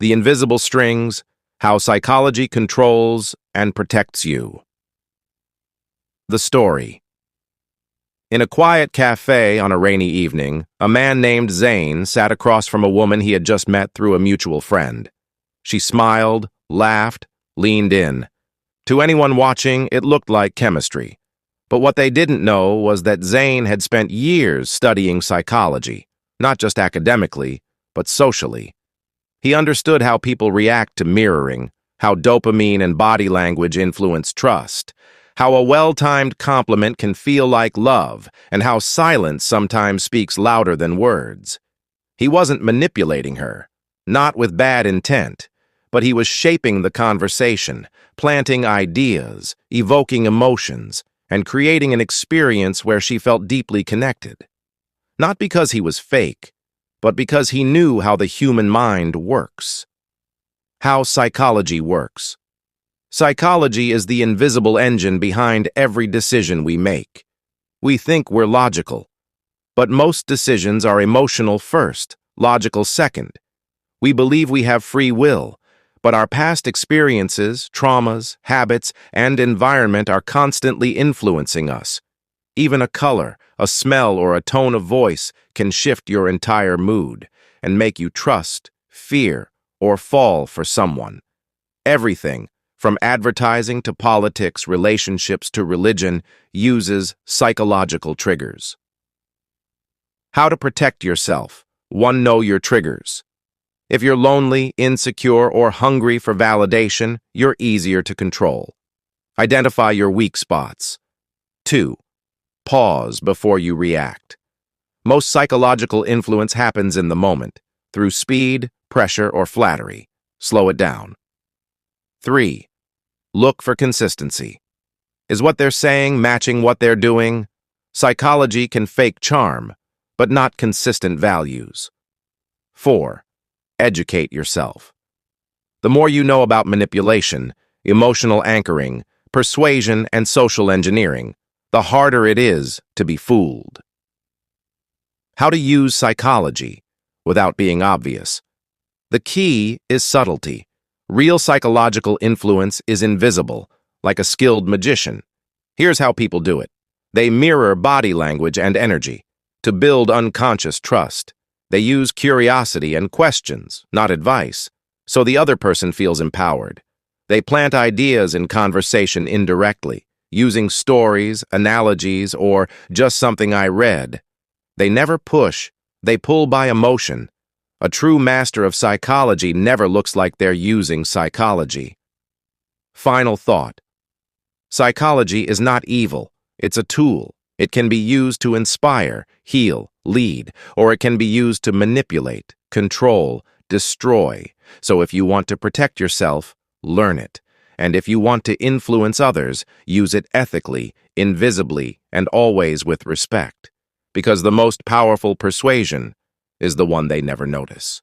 The Invisible Strings, How Psychology Controls and Protects You. The story. In a quiet cafe on a rainy evening, a man named Zane sat across from a woman he had just met through a mutual friend. She smiled, laughed, leaned in. To anyone watching, it looked like chemistry. But what they didn't know was that Zane had spent years studying psychology, not just academically, but socially. He understood how people react to mirroring, how dopamine and body language influence trust, how a well-timed compliment can feel like love, and how silence sometimes speaks louder than words. He wasn't manipulating her, not with bad intent, but he was shaping the conversation, planting ideas, evoking emotions, and creating an experience where she felt deeply connected. Not because he was fake, but because he knew how the human mind works. How psychology works. Psychology is the invisible engine behind every decision we make. We think we're logical, but most decisions are emotional first, logical second. We believe we have free will, but our past experiences, traumas, habits, and environment are constantly influencing us. Even a color, a smell, or a tone of voice can shift your entire mood and make you trust, fear, or fall for someone. Everything, from advertising to politics, relationships to religion, uses psychological triggers. How to protect yourself. 1. Know your triggers. If you're lonely, insecure, or hungry for validation, you're easier to control. Identify your weak spots. 2. Pause before you react. Most psychological influence happens in the moment, through speed, pressure, or flattery. Slow it down. 3. Look for consistency. Is what they're saying matching what they're doing? Psychology can fake charm, but not consistent values. 4. Educate yourself. The more you know about manipulation, emotional anchoring, persuasion, and social engineering, the harder it is to be fooled. How to use psychology without being obvious. The key is subtlety. Real psychological influence is invisible, like a skilled magician. Here's how people do it. They mirror body language and energy to build unconscious trust. They use curiosity and questions, not advice, so the other person feels empowered. They plant ideas in conversation indirectly, using stories, analogies, or just something I read. They never push, they pull by emotion. A true master of psychology never looks like they're using psychology. Final thought. Psychology is not evil. It's a tool. It can be used to inspire, heal, lead, or it can be used to manipulate, control, destroy. So if you want to protect yourself, learn it. And if you want to influence others, use it ethically, invisibly, and always with respect. Because the most powerful persuasion is the one they never notice.